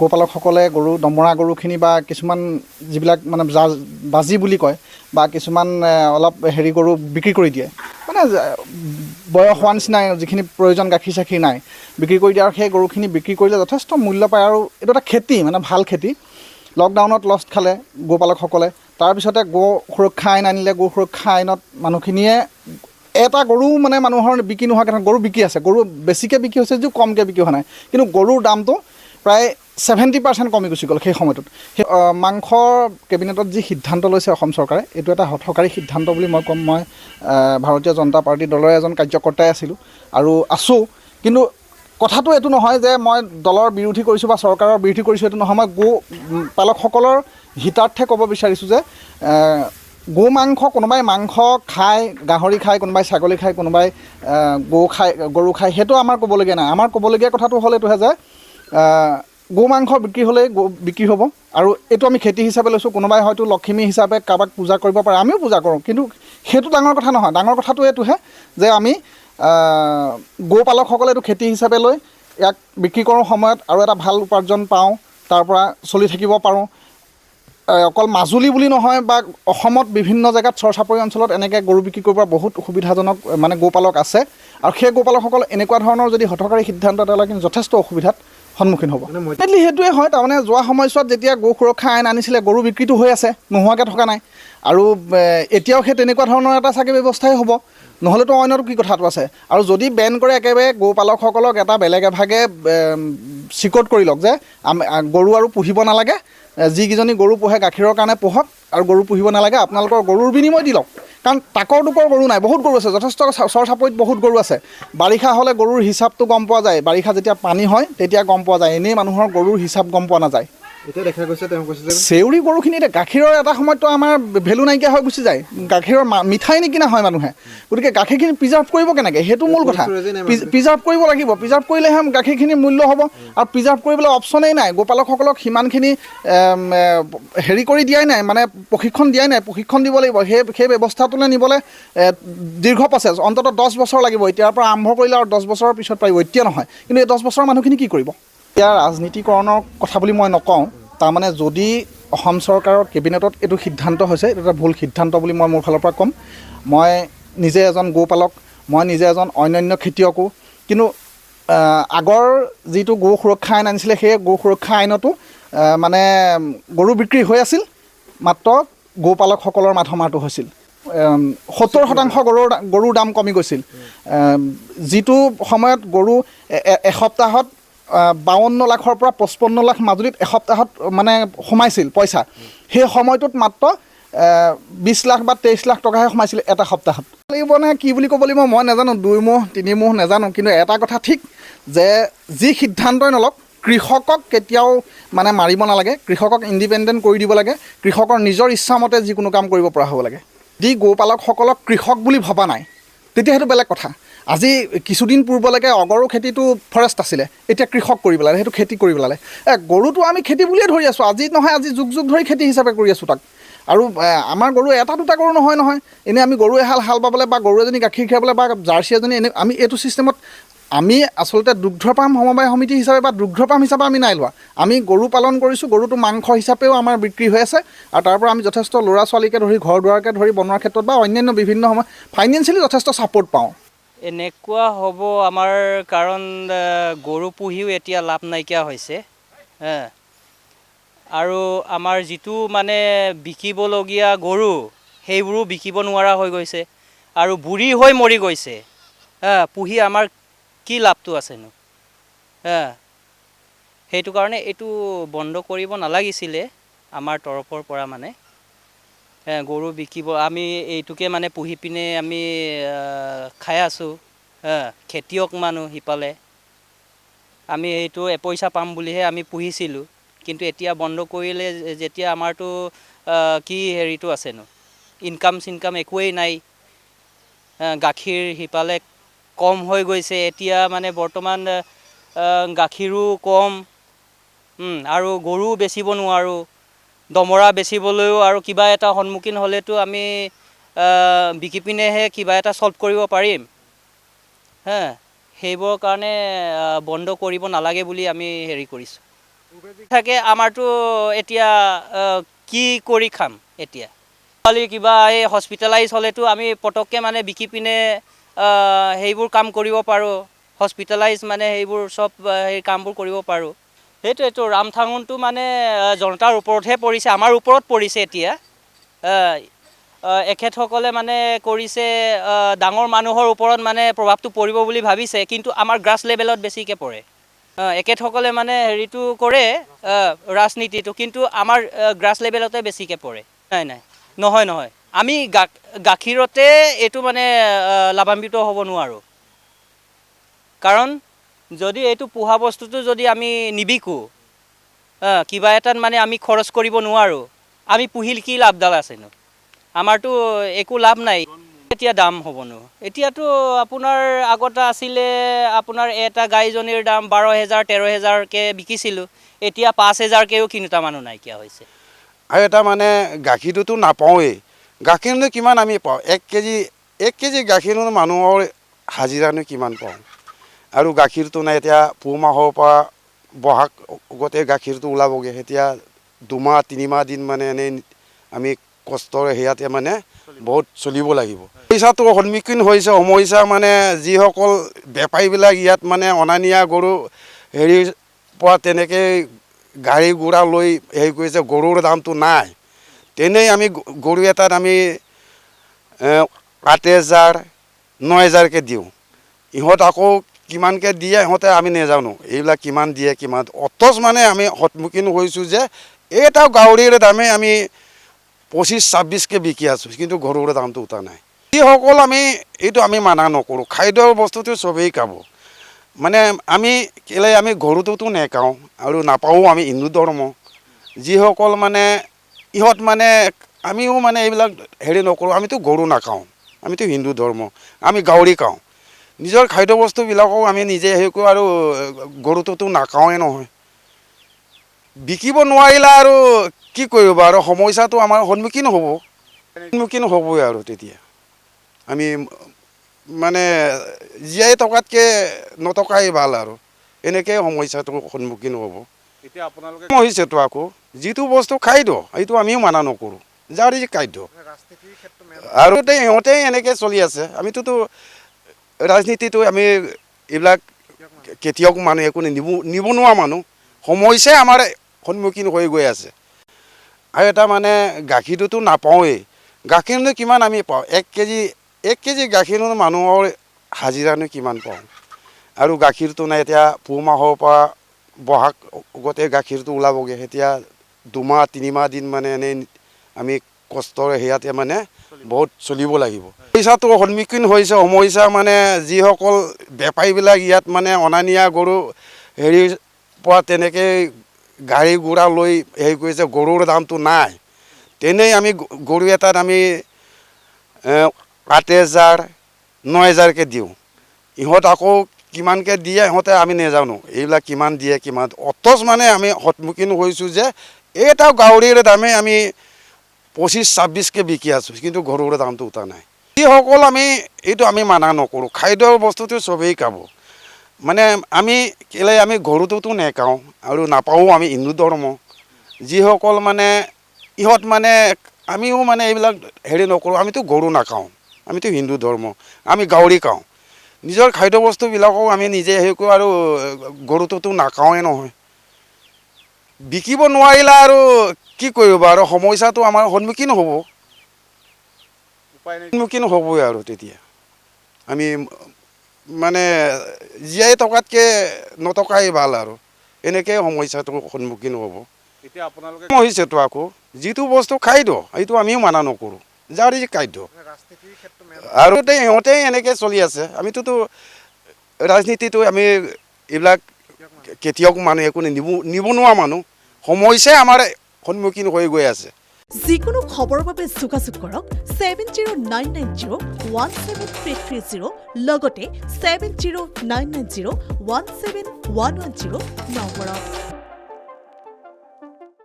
গোপালকসকলে গৰু দমৰা গৰুখিনি বা কিছুমান যিবিলাক মানে বাজি বুলি কয় বা কিছুমান অলপ হেৰি গৰু বিক্ৰী কৰি দিয়ে, মানে বয়স হোৱা নিচিনাই যিখিনি প্ৰয়োজন গাখীৰ চাখীৰ নাই বিক্ৰী কৰি দিয়ে, আৰু সেই গৰুখিনি বিক্ৰী কৰিলে যথেষ্ট মূল্য পায়। আৰু এইটো এটা খেতি, মানে ভাল খেতি। লকডাউনত লষ্ট খালে গোপালকসকলে। তাৰপিছতে গো সুৰক্ষা আইন আনিলে। গো সুৰক্ষা আইনত মানুহখিনিয়ে এটা গৰু মানে মানুহৰ বিক্ৰী নোহোৱাকৈ গৰু বিক্ৰী আছে, গৰু বেছিকৈ বিক্ৰী হৈছে যদিও কমকৈ বিক্ৰী হোৱা নাই, কিন্তু গৰুৰ দামটো প্ৰায় 70% কমি গুচি গ'ল সেই সময়টোত। সেই মাংস কেবিনেটত যি সিদ্ধান্ত লৈছে অসম চৰকাৰে, এইটো এটা হঠকাৰী সিদ্ধান্ত বুলি মই ক'ম। মই ভাৰতীয় জনতা পাৰ্টি দলৰ এজন কাৰ্যকৰ্তাই আছিলোঁ আৰু আছোঁ, কিন্তু কথাটো এইটো নহয় যে মই দলৰ বিৰোধী কৰিছোঁ বা চৰকাৰৰ বিৰোধী কৰিছোঁ, এইটো নহয়। মই গো পালকসকলৰ হিতাৰ্থে ক'ব বিচাৰিছোঁ যে গো মাংস, কোনোবাই মাংস খায়, গাহৰি খায়, কোনোবাই ছাগলী খায়, কোনোবাই গৰু খায়, সেইটো আমাৰ ক'বলগীয়া নাই। আমাৰ ক'বলগীয়া কথাটো হ'ল এইটোহে যে গো মাংস বিক্ৰী হ'লেই বিক্ৰী হ'ব, আৰু এইটো আমি খেতি হিচাপে লৈছোঁ। কোনোবাই হয়তো লখিমী হিচাপে কাৰোবাক পূজা কৰিব পাৰে, আমিও পূজা কৰোঁ, কিন্তু সেইটো ডাঙৰ কথা নহয়। ডাঙৰ কথাটো এইটোহে যে আমি গোপালকসকলে এইটো খেতি হিচাপে লৈ ইয়াক বিক্ৰী কৰোঁ সময়ত, আৰু এটা ভাল উপাৰ্জন পাওঁ, তাৰ পৰা চলি থাকিব পাৰোঁ। অকল মাজুলী বুলি নহয় বা অসমত বিভিন্ন জেগাত চৰ-চাপৰি অঞ্চলত এনেকৈ গৰু বিক্ৰী কৰিব পৰা বহুত সুবিধাজনক মানে গোপালক আছে, আৰু সেই গোপালকসকল এনেকুৱা ধৰণৰ যদি হঠকাৰী সিদ্ধান্ত এটা লয়, কিন্তু যথেষ্ট অসুবিধাত সন্মুখীন হ'ব। মেইনলি সেইটোৱে হয়। তাৰমানে যোৱা সময়ছোৱাত যেতিয়া গো সুৰক্ষা আইন আনিছিলে, গৰু বিক্ৰীটো হৈ আছে, নোহোৱাকৈ থকা নাই, আৰু এতিয়াও সেই তেনেকুৱা ধৰণৰ এটা চাগে ব্যৱস্থাই হ'ব, নহ'লেতো অন্যতো কি কথাটো আছে। আৰু যদি বেন কৰে, একেবাৰে গোপালকসকলক এটা বেলেগ এভাগে চিকট কৰি লওক যে গৰু আৰু পুহিব নালাগে, যিকেইজনী গৰু পোহে গাখীৰৰ কাৰণে পোহক, আৰু গৰু পুহিব নালাগে, আপোনালোকৰ গৰুৰ বিনিময় দি লওক। কাৰণ তাকৰ টুকৰ গৰু নাই, বহুত গৰু আছে, যথেষ্ট চৰ-চাপৰিত বহুত গৰু আছে। বাৰিষা হ'লে গৰুৰ হিচাপটো গম পোৱা যায়, বাৰিষা যেতিয়া পানী হয় তেতিয়া গম পোৱা যায়, এনেই মানুহৰ গৰুৰ হিচাপ গম পোৱা নাযায়। এতিয়া দেখা গৈছে তেওঁ কৈছে যে চেউৰী গৰুখিনি এতিয়া গাখীৰৰ এটা সময়ততো আমাৰ ভেলু নাইকিয়া হৈ গুচি যায়, গাখীৰৰ মিঠাই নিকিনা হয় মানুহে। গতিকে গাখীৰখিনি প্ৰিজাৰ্ভ কৰিব কেনেকৈ, সেইটো মূল কথা। প্ৰিজাৰ্ভ কৰিব লাগিব, প্ৰিজাৰ্ভ কৰিলেহে গাখীৰখিনিৰ মূল্য হ'ব। আৰু প্ৰিজাৰ্ভ কৰিবলৈ অপশ্যনেই নাই। গোপালকসকলক সিমানখিনি হেৰি কৰি দিয়াই নাই, মানে প্ৰশিক্ষণ দিয়াই নাই। প্ৰশিক্ষণ দিব লাগিব, সেই ব্যৱস্থাটোলৈ নিবলৈ দীৰ্ঘ প্ৰচেছ, অন্ততঃ 10 বছৰ লাগিব। এতিয়াৰ পৰা আৰম্ভ কৰিলে আৰু 10 বছৰৰ পিছত পাৰিব, এতিয়া নহয়। কিন্তু এই 10 বছৰৰ মানুহখিনি কি কৰিব? এতিয়া ৰাজনীতিকৰণৰ কথা বুলি মই নকওঁ। তাৰমানে যদি অসম চৰকাৰৰ কেবিনেটত এইটো সিদ্ধান্ত হৈছে, এইটো এটা ভুল সিদ্ধান্ত বুলি মই মোৰ ফালৰ পৰা ক'ম। মই নিজে এজন গোপালক, মই নিজে এজন অন্যান্য খেতিয়কো, কিন্তু আগৰ যিটো গো সুৰক্ষা আইন আনিছিলে, সেই গো সুৰক্ষা আইনতো মানে গৰু বিক্ৰী হৈ আছিল, মাত্ৰ গোপালকসকলৰ মাধমাৰটো হৈছিল। 70% গৰুৰ দাম কমি গৈছিল। যিটো সময়ত গৰু এসপ্তাহত 52 লাখৰ পৰা 55 লাখ মাজুলীত এসপ্তাহত মানে সোমাইছিল পইচা, সেই সময়টোত মাত্ৰ 20 লাখ বা 23 লাখ টকাহে সোমাইছিল এটা সপ্তাহত। লাগিব নে কি বুলি ক'ব লাগিব মই নাজানো, 2 মুহ 3 মুহ নাজানো, কিন্তু এটা কথা ঠিক যে যি সিদ্ধান্তই নলওক, কৃষকক কেতিয়াও মানে মাৰিব নালাগে, কৃষকক ইণ্ডিপেণ্ডেণ্ট কৰি দিব লাগে, কৃষকৰ নিজৰ ইচ্ছামতে যিকোনো কাম কৰিব পৰা হ'ব লাগে। যি গোপালকসকলক কৃষক বুলি ভবা নাই, তেতিয়া সেইটো বেলেগ কথা। আজি কিছুদিন পূৰ্বলৈকে অগৰু খেতিটো ফৰেষ্ট আছিলে, এতিয়া কৃষক কৰি পেলালে, সেইটো খেতি কৰি পেলালে। গৰুটো আমি খেতি বুলিয়ে ধৰি আছোঁ, আজি নহয় আজি যুগ যুগ ধৰি খেতি হিচাপে কৰি আছোঁ তাক। আৰু আমাৰ গৰু এটা দুটা গৰু নহয়। এনেই আমি গৰু এহাল হাল বাবলৈ বা গৰু এজনী গাখীৰ খীৰাবলৈ বা জাৰ্চি এজনী আমি এইটো ছিষ্টেমত আমি আচলতে দুগ্ধপাম সমবায় সমিতি হিচাপে বা দুগ্ধপাম হিচাপে আমি নাই লোৱা। আমি গৰু পালন কৰিছোঁ, গৰুটো মাংস হিচাপেও আমাৰ বিক্ৰী হৈ আছে, আৰু তাৰ পৰা আমি যথেষ্ট ল'ৰা ছোৱালীকে ধৰি ঘৰ দুৱাৰকে ধৰি বনোৱাৰ ক্ষেত্ৰত বা অন্যান্য বিভিন্ন সময় ফাইনেন্সিয়েলি যথেষ্ট ছাপোৰ্ট পাওঁ। এনেকুৱা হ'ব আমাৰ, কাৰণ গৰু পুহিও এতিয়া লাভ নাইকিয়া হৈছে। আৰু আমাৰ যিটো মানে বিকিবলগীয়া গৰু, সেইবোৰো বিকিব নোৱাৰা হৈ গৈছে, আৰু বুঢ়ী হৈ মৰি গৈছে। পুহি আমাৰ কি লাভটো আছেনো? সেইটো কাৰণে এইটো বন্ধ কৰিব নালাগিছিলে আমাৰ তৰফৰ পৰা। মানে গৰু বিকিব, আমি এইটোকে মানে পুহি পিনে আমি খাই আছোঁ, খেতিয়ক মানুহ সিফালে। আমি এইটো এপইচা পাম বুলিহে আমি পুহিছিলোঁ, কিন্তু এতিয়া বন্ধ কৰিলে যেতিয়া আমাৰতো কি হেৰিটো আছেনো, ইনকাম চিনকাম একোৱেই নাই। গাখীৰ সিফালে কম হৈ গৈছে, এতিয়া মানে বৰ্তমান গাখীৰো কম, আৰু গৰুও বেচিব নোৱাৰোঁ। দমৰা বেচিবলৈও আৰু কিবা এটা সন্মুখীন হ'লেতো আমি বিকি পিনেহে কিবা এটা চল্ভ কৰিব পাৰিম। সেইবোৰৰ কাৰণে বন্ধ কৰিব নালাগে বুলি আমি হেৰি কৰিছোঁ। থাকে আমাৰতো এতিয়া কি কৰি খাম এতিয়া খালি কিবা এই হস্পিটেলাইজ হ'লেতো আমি পটককৈ মানে বিকি পিনে সেইবোৰ কাম কৰিব পাৰোঁ হস্পিটেলাইজ মানে সেইবোৰ চব সেই কামবোৰ কৰিব পাৰোঁ সেইটোৱেতো ৰামঠাঙনটো মানে জনতাৰ ওপৰতহে পৰিছে আমাৰ ওপৰত পৰিছে এতিয়া এখেতসকলে মানে কৰিছে ডাঙৰ মানুহৰ ওপৰত মানে প্ৰভাৱটো পৰিব বুলি ভাবিছে কিন্তু আমাৰ গ্ৰাছ লেভেলত বেছিকৈ পৰে এখেতসকলে মানে হেৰিটো কৰে ৰাজনীতিটো কিন্তু আমাৰ গ্ৰাছ লেভেলতে বেছিকৈ পৰে নাই নহয় আমি গাখীৰতে এইটো মানে লাভান্বিত হ'ব নোৱাৰোঁ কাৰণ যদি এইটো পোহা বস্তুটো যদি আমি নিবিকো কিবা এটাত মানে আমি খৰচ কৰিব নোৱাৰোঁ আমি পুহিল কি লাভডাল আছেনো আমাৰতো একো লাভ নাই এতিয়া দাম হ'বনো এতিয়াতো আপোনাৰ আগতে আছিলে আপোনাৰ এটা গাইজনীৰ দাম 12,000 13,000কৈ বিকিছিলোঁ এতিয়া 5,000কৈও কিনোতা মানুহ নাইকিয়া হৈছে আৰু এটা মানে গাখীৰটোতো নাপাওঁৱেই গাখীৰনো কিমান আমি পাওঁ 1 কেজি গাখীৰনো মানুহৰ হাজিৰানো কিমান পাওঁ আৰু গাখীৰটো নাই এতিয়া পুহ মাহৰ পৰা বহাগ গোটেই গাখীৰটো ওলাবগৈ এতিয়া 2 মাহ 3 মাহ দিন মানে এনেই আমি কষ্টৰে সেয়াতে মানে বহুত চলিব লাগিব সমস্যাটো সন্মুখীন হৈছে সমস্যা মানে যিসকল বেপাৰীবিলাক ইয়াত মানে অনা নিয়া গৰু হেৰিৰ পৰা তেনেকৈ গাড়ী ঘোঁৰা লৈ হেৰি কৰিছে গৰুৰ দামটো নাই তেনেই আমি গৰু এটাত আমি 8,000 9,000কৈ দিওঁ ইহঁত আকৌ কিমানকৈ দিয়ে ইহঁতে আমি নাজানো এইবিলাক কিমান দিয়ে কিমান অথচ মানে আমি সন্মুখীন হৈছোঁ যে এটা গাহৰিৰ দামে আমি 25-26কৈ বিকি আছোঁ কিন্তু গৰুৰ দামটো উঠা নাই যিসকল আমি এইটো আমি মানা নকৰোঁ খাদ্যৰ বস্তুটো চবেই খাব মানে আমি গৰুটোতো নেখাওঁ আৰু নাপাওঁ আমি হিন্দু ধৰ্ম যিসকল মানে ইহঁত মানে আমিও মানে এইবিলাক হেৰি নকৰোঁ আমিতো গৰু নাখাওঁ আমিতো হিন্দু ধৰ্ম আমি গাহৰি খাওঁ নিজৰ খাদ্য বস্তুবিলাকো আমি নিজে হেৰি কৰোঁ আৰু গৰুটোতো নাখাওঁৱে নহয় বিকিব নোৱাৰিলে আৰু কি কৰিব আৰু সমস্যাটো আমাৰ সন্মুখীন হ'বই আৰু তেতিয়া আমি মানে জীয়াই থকাতকৈ নথকাই ভাল আৰু এনেকৈ সমস্যাটোৰ সন্মুখীন হ'ব এতিয়া আপোনালোকে হৈছেতো আকৌ যিটো বস্তু খাদ্য এইটো আমিও মানা নকৰোঁ যাৰ যি খাদ্য ৰাজনীতিৰ ক্ষেত্ৰত আৰু ইহঁতেই এনেকৈ চলি আছে আমিতোতো ৰাজনীতিটো আমি এইবিলাক খেতিয়ক মানুহ একো নিবনুৱা মানুহ সমস্যাই আমাৰ সন্মুখীন হৈ গৈ আছে আৰু এটা মানে গাখীৰটোতো নাপাওঁৱেই গাখীৰনো কিমান আমি পাওঁ 1 কেজি গাখীৰনো মানুহৰ হাজিৰানো কিমান পাওঁ আৰু গাখীৰটো নাই এতিয়া পুহ মাহৰ পৰা বহাগ গোটেই গাখীৰটো ওলাবগৈ এতিয়া 2 মাহ 3 মাহ দিন মানে এনেই আমি কষ্টৰে সেয়াতে মানে বহুত চলিব লাগিব সমস্যাটো সন্মুখীন হৈছে সমস্যা মানে যিসকল বেপাৰীবিলাক ইয়াত মানে অনা নিয়া গৰু হেৰিৰ পৰা তেনেকৈ গাড়ী ঘোঁৰা লৈ হেৰি কৰিছে গৰুৰ দামটো নাই তেনেই আমি গৰু এটাত আমি 8,000 9,000কৈ দিওঁ ইহঁত আকৌ কিমানকৈ দিয়ে ইহঁতে আমি নাজানো এইবিলাক কিমান দিয়ে কিমান অথচ মানে আমি সন্মুখীন হৈছোঁ যে এটা গাহৰিৰ দামে আমি 25-26কৈ বিকি আছোঁ কিন্তু গৰুৰ দামটো উঠা নাই যিসকল এইটো আমি মানা নকৰোঁ খাদ্যৰ বস্তুটো চবেই খাব মানে আমি গৰুটোতো নেখাওঁ আৰু নাপাওঁ আমি হিন্দু ধৰ্ম যিসকল মানে ইহঁত মানে আমিও মানে এইবিলাক হেৰি নকৰোঁ আমিতো গৰু নাখাওঁ আমিতো হিন্দু ধৰ্ম আমি গাহৰি খাওঁ নিজৰ খাদ্য বস্তুবিলাকো আমি নিজে হেৰি কৰোঁ আৰু গৰুটোতো নাখাওঁৱে নহয় বিকিব নোৱাৰিলে আৰু কি কৰিব আৰু সমস্যাটো আমাৰ সন্মুখীন হ'বই আৰু তেতিয়া আমি মানে জীয়াই থকাতকৈ নথকাই ভাল আৰু এনেকৈ সমস্যাটোৰ সন্মুখীন হ'ব এতিয়া আপোনালোকে হৈছেতো আকৌ যিটো বস্তু খাদ্য এইটো আমিও মানা নকৰোঁ যাৰ যি খাদ্য ৰাজনীতিৰ ক্ষেত্ৰত আৰু ইহঁতেই এনেকৈ চলি আছে আমিতোতো ৰাজনীতিটো আমি এইবিলাক খেতিয়ক মানুহ একো নিবনুৱা মানুহ সমস্যাই আমাৰ সন্মুখীন হৈ গৈ আছে যিকোনো খবৰৰ বাবে যোগাযোগ কৰক 7099017330 লগতে 7099017110 নম্বৰত